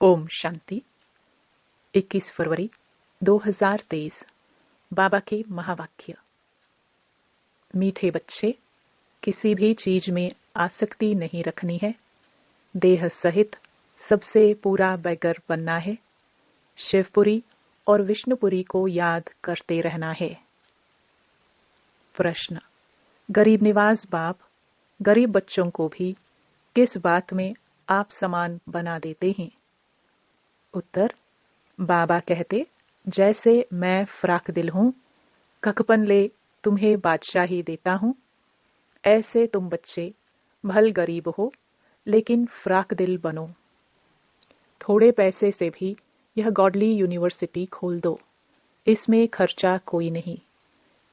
ओम शांति। 21 फरवरी 2023। बाबा के महावाक्य। मीठे बच्चे, किसी भी चीज में आसक्ति नहीं रखनी है। देह सहित सबसे पूरा बैगर बनना है। शिवपुरी और विष्णुपुरी को याद करते रहना है। प्रश्न: गरीब निवाज बाप गरीब बच्चों को भी किस बात में आप समान बना देते हैं? उत्तर: बाबा कहते, जैसे मैं फ्राक दिल हूं, ककपन ले तुम्हें बादशाही देता हूं, ऐसे तुम बच्चे भल गरीब हो लेकिन फ्राक दिल बनो। थोड़े पैसे से भी यह गॉडली यूनिवर्सिटी खोल दो, इसमें खर्चा कोई नहीं।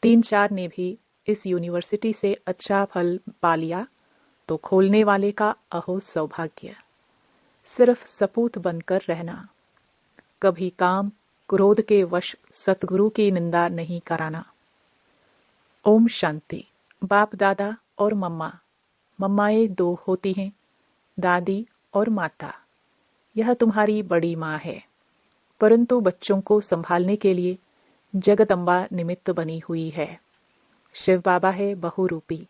3-4 ने भी इस यूनिवर्सिटी से अच्छा फल पा लिया तो खोलने वाले का अहो सौभाग्य। सिर्फ सपूत बनकर रहना। कभी काम क्रोध के वश सतगुरु की निंदा नहीं कराना। ओम शांति। बाप दादा और मम्माएं 2 होती हैं, दादी और माता। यह तुम्हारी बड़ी माँ है, परंतु बच्चों को संभालने के लिए जगदम्बा निमित्त बनी हुई है। शिव बाबा है बहुरूपी।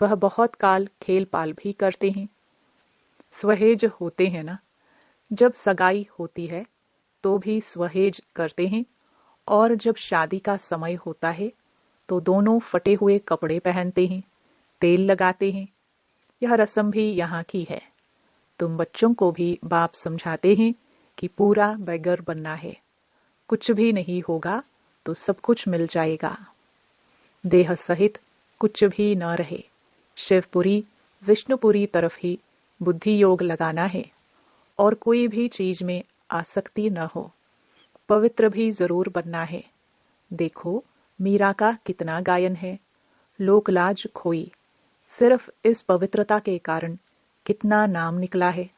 वह बहुत काल खेल पाल भी करते हैं। स्वहेज होते हैं ना। जब सगाई होती है तो भी स्वहेज करते हैं, और जब शादी का समय होता है तो दोनों फटे हुए कपड़े पहनते हैं, तेल लगाते हैं। यह रस्म भी यहाँ की है। तुम बच्चों को भी बाप समझाते हैं कि पूरा बैगर बनना है। कुछ भी नहीं होगा तो सब कुछ मिल जाएगा। देह सहित कुछ भी न रहे। शिवपुरी विष्णुपुरी तरफ ही बुद्धि योग लगाना है, और कोई भी चीज में आसक्ति न हो। पवित्र भी जरूर बनना है। देखो मीरा का कितना गायन है। लोकलाज खोई, सिर्फ इस पवित्रता के कारण कितना नाम निकला है।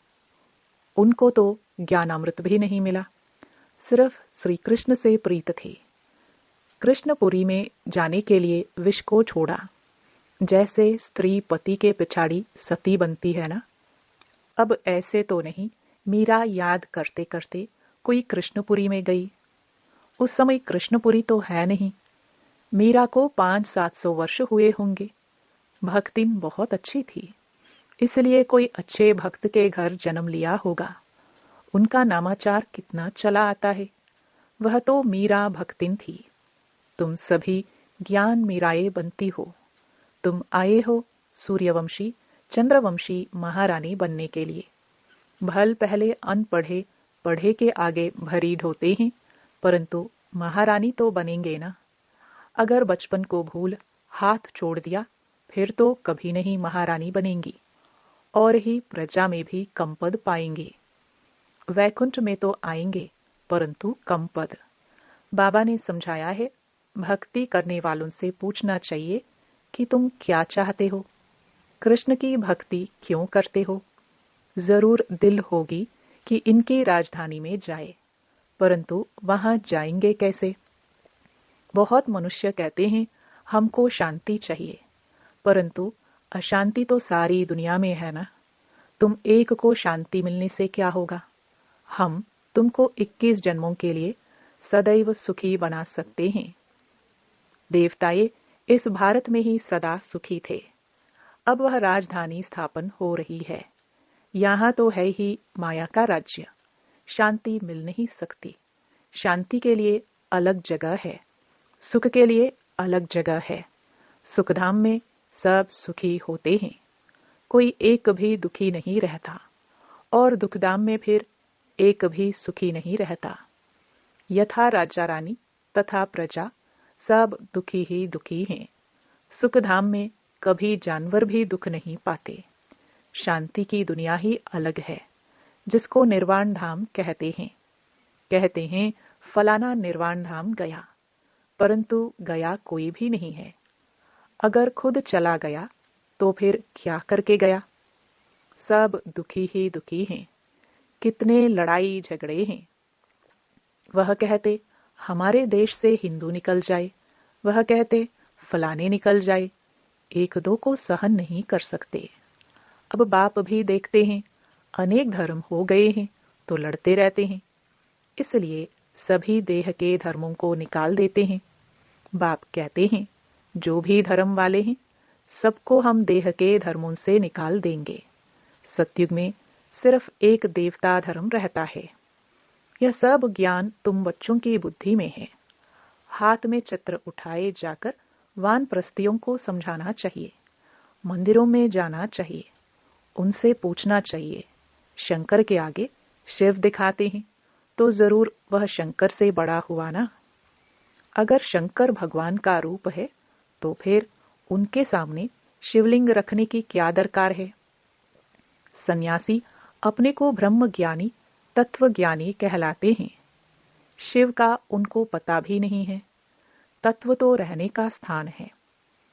उनको तो ज्ञानामृत भी नहीं मिला, सिर्फ श्री कृष्ण से प्रीत थे। कृष्णपुरी में जाने के लिए विष को छोड़ा, जैसे स्त्री पति के पिछाड़ी सती बनती है ना। अब ऐसे तो नहीं, मीरा याद करते करते कोई कृष्णपुरी में गई। उस समय कृष्णपुरी तो है नहीं। मीरा को 500-700 वर्ष हुए होंगे। भक्तिन बहुत अच्छी थी, इसलिए कोई अच्छे भक्त के घर जन्म लिया होगा। उनका नामाचार कितना चला आता है। वह तो मीरा भक्तिन थी। तुम सभी ज्ञान मीराए बनती हो। तुम आए हो सूर्यवंशी चंद्रवंशी महारानी बनने के लिए। भल पहले अनपढ़े पढ़े के आगे भरी ढोते हैं, परंतु महारानी तो बनेंगे ना। अगर बचपन को भूल हाथ छोड़ दिया फिर तो कभी नहीं महारानी बनेंगी, और ही प्रजा में भी कम पद पाएंगे। वैकुंठ में तो आएंगे, परंतु कम पद। बाबा ने समझाया है, भक्ति करने वालों से पूछना चाहिए कि तुम क्या चाहते हो, कृष्ण की भक्ति क्यों करते हो। जरूर दिल होगी कि इनकी राजधानी में जाए, परंतु वहां जाएंगे कैसे। बहुत मनुष्य कहते हैं हमको शांति चाहिए, परंतु अशांति तो सारी दुनिया में है ना। तुम एक को शांति मिलने से क्या होगा। हम तुमको 21 जन्मों के लिए सदैव सुखी बना सकते हैं। देवताए इस भारत में ही सदा सुखी थे। अब वह राजधानी स्थापन हो रही है। यहाँ तो है ही माया का राज्य। शांति मिल नहीं सकती। शांति के लिए अलग जगह है, सुख के लिए अलग जगह है। सुखधाम में सब सुखी होते हैं, कोई एक भी दुखी नहीं रहता, और दुखधाम में फिर एक भी सुखी नहीं रहता। यथा राजा रानी तथा प्रजा सब दुखी ही दुखी हैं। सुखधाम में कभी जानवर भी दुख नहीं पाते। शांति की दुनिया ही अलग है, जिसको निर्वाण धाम कहते हैं। कहते हैं फलाना निर्वाण धाम गया, परंतु गया कोई भी नहीं है। अगर खुद चला गया तो फिर क्या करके गया। सब दुखी ही दुखी हैं। कितने लड़ाई झगड़े हैं। वह कहते हमारे देश से हिंदू निकल जाए, वह कहते फलाने निकल जाए। 1-2 को सहन नहीं कर सकते। अब बाप भी देखते हैं, अनेक धर्म हो गए हैं, तो लड़ते रहते हैं। इसलिए सभी देह के धर्मों को निकाल देते हैं। बाप कहते हैं, जो भी धर्म वाले हैं सबको हम देह के धर्मों से निकाल देंगे। सतयुग में सिर्फ एक देवता धर्म रहता है। यह सब ज्ञान तुम बच्चों की बुद्धि में है। हाथ में चित्र उठाए जाकर वानप्रस्थियों को समझाना चाहिए। मंदिरों में जाना चाहिए, उनसे पूछना चाहिए, शंकर के आगे शिव दिखाते हैं तो जरूर वह शंकर से बड़ा हुआ ना। अगर शंकर भगवान का रूप है तो फिर उनके सामने शिवलिंग रखने की क्या दरकार है। सन्यासी अपने को ब्रह्म ज्ञानी तत्व ज्ञानी कहलाते हैं। शिव का उनको पता भी नहीं है। तत्व तो रहने का स्थान है,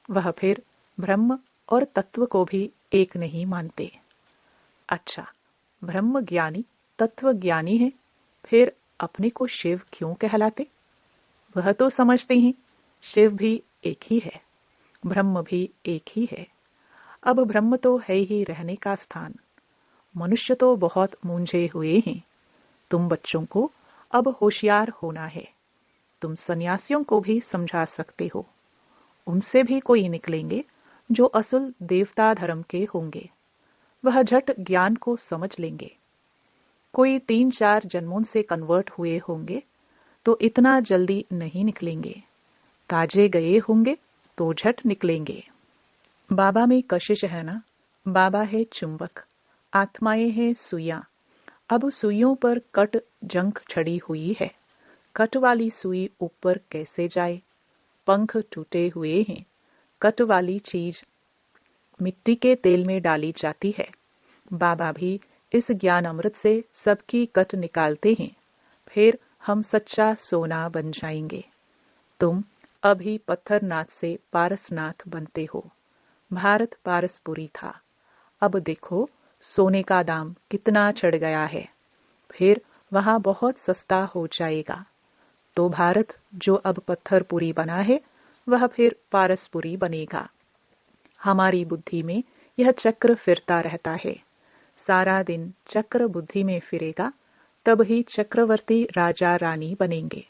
वह फिर ब्रह्म और तत्व को भी एक नहीं मानते। अच्छा, ब्रह्म ज्ञानी तत्व ज्ञानी है, फिर अपने को शिव क्यों कहलाते। वह तो समझते हैं शिव भी एक ही है, ब्रह्म भी एक ही है। अब ब्रह्म तो है ही रहने का स्थान। मनुष्य तो बहुत मूंझे हुए हैं। तुम बच्चों को अब होशियार होना है। तुम सन्यासियों को भी समझा सकते हो। उनसे भी कोई निकलेंगे जो असल देवता धर्म के होंगे। वह झट ज्ञान को समझ लेंगे। कोई 3-4 जन्मों से कन्वर्ट हुए होंगे तो इतना जल्दी नहीं निकलेंगे। ताजे गए होंगे तो झट निकलेंगे। बाबा में कशिश है ना। बाबा है चुंबक, आत्माएं हैं सुइयां। अब सुइयों पर कट जंग छड़ी हुई है। कट वाली सुई ऊपर कैसे जाए। पंख टूटे हुए हैं। कट वाली चीज मिट्टी के तेल में डाली जाती है। बाबा भी इस ज्ञान अमृत से सबकी कट निकालते हैं। फिर हम सच्चा सोना बन जाएंगे। तुम अभी पत्थरनाथ से पारसनाथ बनते हो। भारत पारसपुरी था, अब देखो सोने का दाम कितना चढ़ गया है। फिर वहां बहुत सस्ता हो जाएगा। तो भारत जो अब पत्थरपुरी बना है वह फिर पारसपुरी बनेगा। हमारी बुद्धि में यह चक्र फिरता रहता है। सारा दिन चक्र बुद्धि में फिरेगा, तब ही चक्रवर्ती राजा रानी बनेंगे।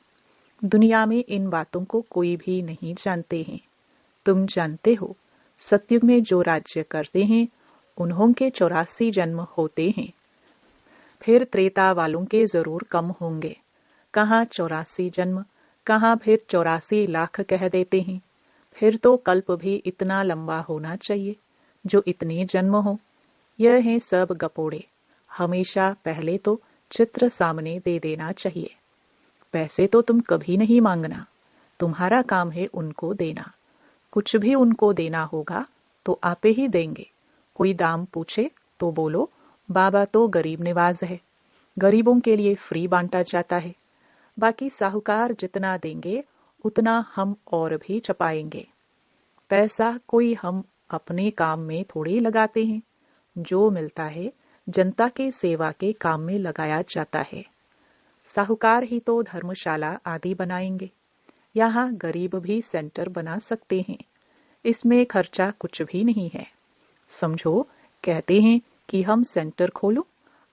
दुनिया में इन बातों को कोई भी नहीं जानते हैं। तुम जानते हो, सतयुग में जो राज्य करते हैं उन्हों के 84 जन्म होते हैं। फिर त्रेता वालों के जरूर कम होंगे। कहाँ 84 जन्म, कहाँ फिर 84 लाख कह देते हैं। फिर तो कल्प भी इतना लंबा होना चाहिए जो इतने जन्म हो। यह है सब गपोड़े। हमेशा पहले तो चित्र सामने दे देना चाहिए। पैसे तो तुम कभी नहीं मांगना, तुम्हारा काम है उनको देना। कुछ भी उनको देना होगा तो आपे ही देंगे। कोई दाम पूछे तो बोलो बाबा तो गरीब निवाज है, गरीबों के लिए फ्री बांटा जाता है। बाकी साहूकार जितना देंगे उतना हम और भी छपाएंगे। पैसा कोई हम अपने काम में थोड़ी लगाते हैं। जो मिलता है जनता के सेवा के काम में लगाया जाता है। साहूकार ही तो धर्मशाला आदि बनाएंगे। यहाँ गरीब भी सेंटर बना सकते हैं। इसमें खर्चा कुछ भी नहीं है। समझो, कहते हैं कि हम सेंटर खोलूं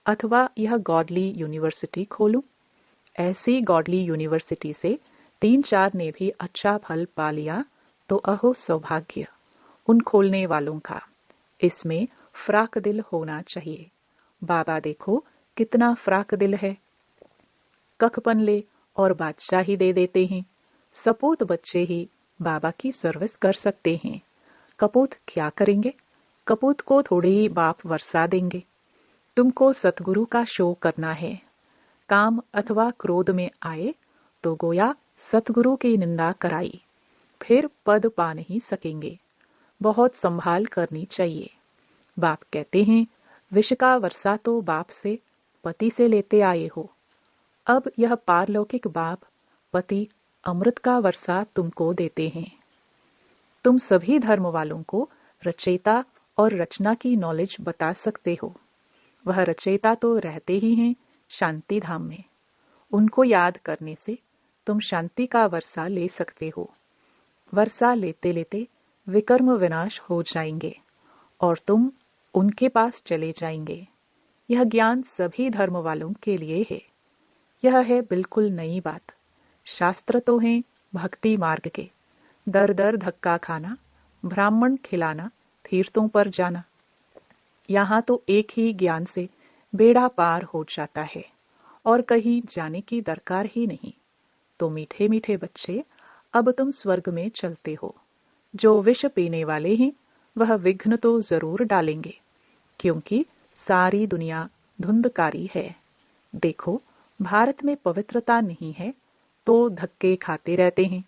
अथवा यह गॉडली यूनिवर्सिटी खोलूं। ऐसी गॉडली यूनिवर्सिटी से 3-4 ने भी अच्छा फल पा लिया तो अहो सौभाग्य उन खोलने वालों का। इसमें फ्राक दिल होना चाहिए। बाबा देखो कितना फ्राक दिल है। कखपन ले और बादशाही दे देते हैं। सपूत बच्चे ही बाबा की सर्विस कर सकते हैं। कपूत क्या करेंगे। कपूत को थोड़ी ही बाप वर्षा देंगे। तुमको सतगुरु का शो करना है। काम अथवा क्रोध में आए तो गोया सतगुरु की निंदा कराई, फिर पद पा नहीं सकेंगे। बहुत संभाल करनी चाहिए। बाप कहते हैं विष का वर्षा तो बाप से पति से लेते आए हो। अब यह पारलौकिक बाप पति अमृत का वर्षा तुमको देते हैं। तुम सभी धर्म वालों को रचयिता और रचना की नॉलेज बता सकते हो। वह रचयिता तो रहते ही हैं शांति धाम में। उनको याद करने से तुम शांति का वर्षा ले सकते हो। वर्षा लेते लेते विकर्म विनाश हो जाएंगे और तुम उनके पास चले जाएंगे। यह ज्ञान सभी धर्म वालों के लिए है। यह है बिल्कुल नई बात। शास्त्र तो हैं भक्ति मार्ग के, दर दर धक्का खाना, ब्राह्मण खिलाना, तीर्थों पर जाना। यहाँ तो एक ही ज्ञान से बेड़ा पार हो जाता है और कहीं जाने की दरकार ही नहीं। तो मीठे मीठे बच्चे, अब तुम स्वर्ग में चलते हो। जो विष पीने वाले हैं वह विघ्न तो जरूर डालेंगे, क्योंकि सारी दुनिया धुंधकारी है। देखो, भारत में पवित्रता नहीं है तो धक्के खाते रहते हैं,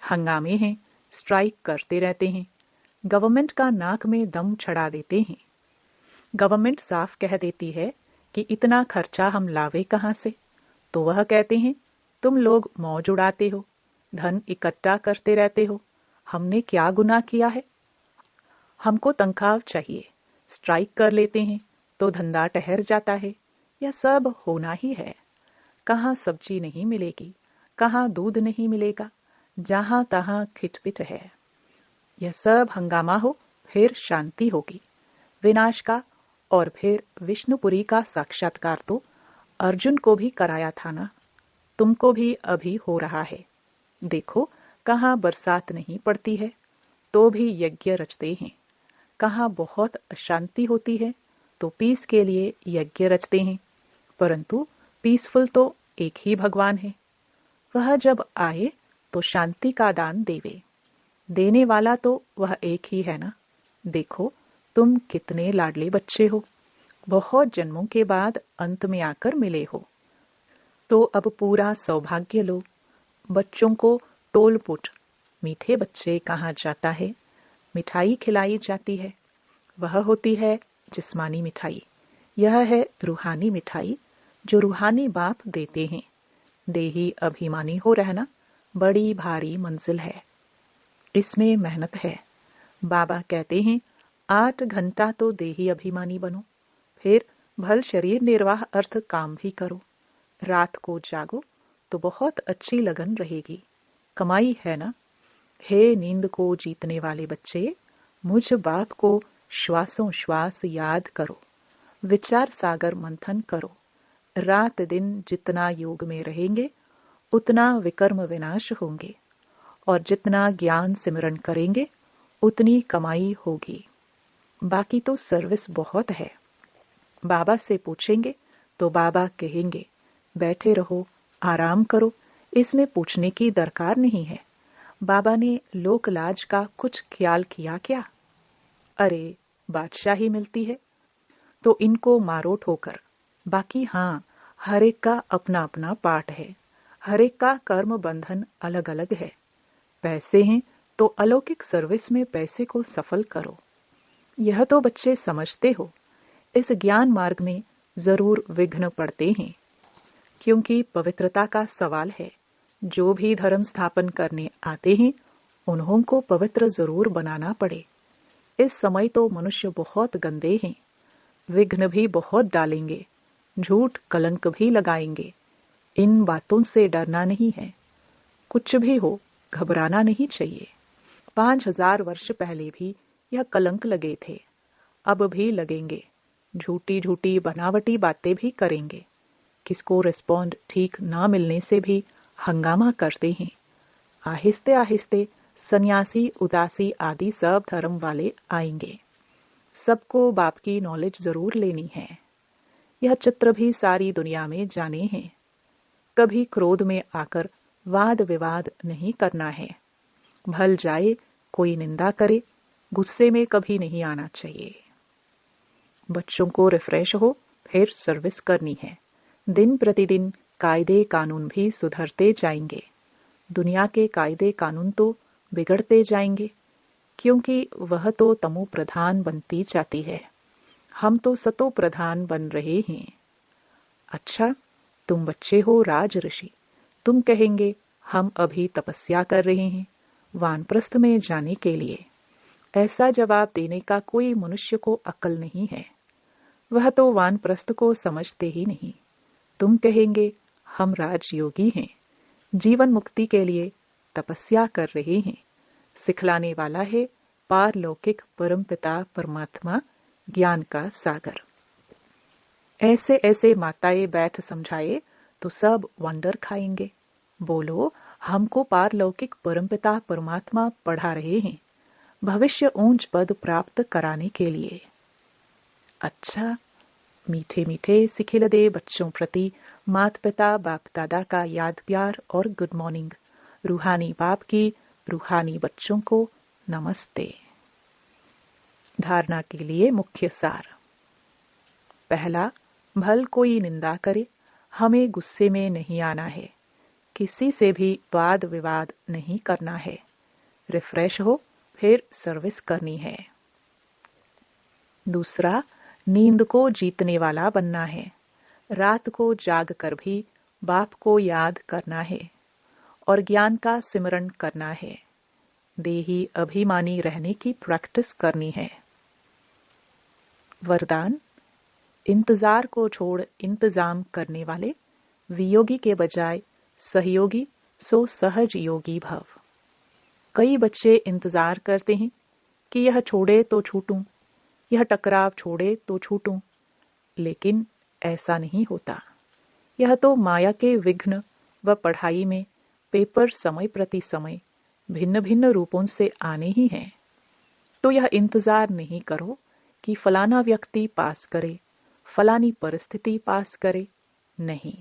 हंगामे हैं, स्ट्राइक करते रहते हैं, गवर्नमेंट का नाक में दम चढ़ा देते हैं। गवर्नमेंट साफ कह देती है कि इतना खर्चा हम लावे कहां से, तो वह कहते हैं तुम लोग मौज उड़ाते हो, धन इकट्ठा करते रहते हो। हमने क्या गुनाह किया है? हमको तनख्वाह चाहिए, स्ट्राइक कर लेते हैं तो धंधा ठहर जाता है। यह सब होना ही है। कहाँ सब्जी नहीं मिलेगी, कहाँ दूध नहीं मिलेगा, जहां तहां खिटपिट है। यह सब हंगामा हो, फिर शांति होगी विनाश का। और फिर विष्णुपुरी का साक्षात्कार तो अर्जुन को भी कराया था ना, तुमको भी अभी हो रहा है। देखो, कहाँ बरसात नहीं पड़ती है तो भी यज्ञ रचते हैं, कहाँ बहुत अशांति होती है तो पीस के लिए यज्ञ रचते हैं। परंतु पीसफुल तो एक ही भगवान है। वह जब आए तो शांति का दान देवे। देने वाला तो वह एक ही है ना। देखो, तुम कितने लाडले बच्चे हो, बहुत जन्मों के बाद अंत में आकर मिले हो। तो अब पूरा सौभाग्य लो। बच्चों को टोल पुट, मीठे बच्चे कहाँ जाता है, मिठाई खिलाई जाती है। वह होती है जिस्मानी मिठाई, यह है रूहानी मिठाई जो रूहानी बाप देते हैं। देही अभिमानी हो रहना बड़ी भारी मंजिल है, इसमें मेहनत है। बाबा कहते हैं 8 घंटा तो देही अभिमानी बनो, फिर भल शरीर निर्वाह अर्थ काम भी करो। रात को जागो तो बहुत अच्छी लगन रहेगी, कमाई है ना। हे नींद को जीतने वाले बच्चे, मुझ बाप को श्वासों श्वास याद करो, विचार सागर मंथन करो। रात दिन जितना योग में रहेंगे उतना विकर्म विनाश होंगे, और जितना ज्ञान सिमरन करेंगे उतनी कमाई होगी। बाकी तो सर्विस बहुत है। बाबा से पूछेंगे तो बाबा कहेंगे बैठे रहो, आराम करो, इसमें पूछने की दरकार नहीं है। बाबा ने लोक लाज का कुछ ख्याल किया क्या? अरे, बादशाही मिलती है तो इनको मारो ठोकर। बाकी हाँ, हर एक का अपना अपना पाठ है, हर एक का कर्म बंधन अलग अलग है। पैसे हैं तो अलौकिक सर्विस में पैसे को सफल करो। यह तो बच्चे समझते हो। इस ज्ञान मार्ग में जरूर विघ्न पड़ते हैं, क्योंकि पवित्रता का सवाल है। जो भी धर्म स्थापन करने आते हैं उन्हों को पवित्र जरूर बनाना पड़े। इस समय तो मनुष्य बहुत गंदे हैं, विघ्न भी बहुत डालेंगे, झूठ कलंक भी लगाएंगे। इन बातों से डरना नहीं है। कुछ भी हो, घबराना नहीं चाहिए। 5000 वर्ष पहले भी यह कलंक लगे थे, अब भी लगेंगे। झूठी झूठी बनावटी बातें भी करेंगे। किसको रिस्पॉन्ड ठीक ना मिलने से भी हंगामा करते हैं। आहिस्ते आहिस्ते सन्यासी, उदासी आदि सब धर्म वाले आएंगे। सबको बाप की नॉलेज जरूर लेनी है। यह चित्र भी सारी दुनिया में जाने हैं। कभी क्रोध में आकर वाद विवाद नहीं करना है। भल जाए कोई निंदा करे, गुस्से में कभी नहीं आना चाहिए। बच्चों को रिफ्रेश हो, फिर सर्विस करनी है। दिन प्रतिदिन कायदे कानून भी सुधरते जाएंगे। दुनिया के कायदे कानून तो बिगड़ते जाएंगे, क्योंकि वह तो तमो प्रधान बनती जाती है। हम तो सतो प्रधान बन रहे हैं। अच्छा, तुम बच्चे हो राज ऋषि, तुम कहेंगे हम अभी तपस्या कर रहे हैं वानप्रस्थ में जाने के लिए। ऐसा जवाब देने का कोई मनुष्य को अक्ल नहीं है। वह तो वानप्रस्थ को समझते ही नहीं। तुम कहेंगे हम राजयोगी हैं, जीवन मुक्ति के लिए तपस्या कर रहे हैं। सिखलाने वाला है पारलौकिक परमपिता परमात्मा, ज्ञान का सागर। ऐसे ऐसे माताएं बैठ समझाए तो सब वंडर खाएंगे। बोलो, हमको पारलौकिक परमपिता परमात्मा पढ़ा रहे हैं, भविष्य ऊंच पद प्राप्त कराने के लिए। अच्छा, मीठे मीठे सिखिलदे बच्चों प्रति माता पिता बाप दादा का याद प्यार और गुड मॉर्निंग। रूहानी बाप की रूहानी बच्चों को नमस्ते। धारणा के लिए मुख्य सार। पहला, भल कोई निंदा करे, हमें गुस्से में नहीं आना है, किसी से भी वाद विवाद नहीं करना है, रिफ्रेश हो फिर सर्विस करनी है। दूसरा, नींद को जीतने वाला बनना है, रात को जाग कर भी बाप को याद करना है और ज्ञान का सिमरण करना है, देही अभिमानी रहने की प्रैक्टिस करनी है। वरदान, इंतजार को छोड़ इंतजाम करने वाले, वियोगी के बजाय सहयोगी सो सहज योगी भव। कई बच्चे इंतजार करते हैं कि यह छोड़े तो छूटूं, यह टकराव छोड़े तो छूटूं, लेकिन ऐसा नहीं होता। यह तो माया के विघ्न व पढ़ाई में पेपर समय प्रति समय भिन्न भिन्न रूपों से आने ही हैं। तो यह इंतजार नहीं करो कि फलाना व्यक्ति पास करे, फलानी परिस्थिति पास करे। नहीं,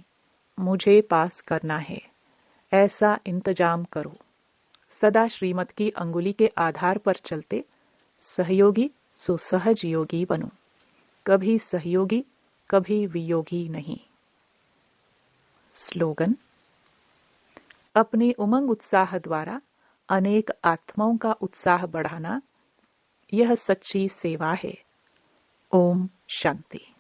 मुझे पास करना है, ऐसा इंतजाम करो। सदा श्रीमत की अंगुली के आधार पर चलते सहयोगी सो सहज योगी बनो, कभी सहयोगी कभी वियोगी नहीं। स्लोगन, अपने उमंग उत्साह द्वारा अनेक आत्माओं का उत्साह बढ़ाना, यह सच्ची सेवा है। ओम शांति।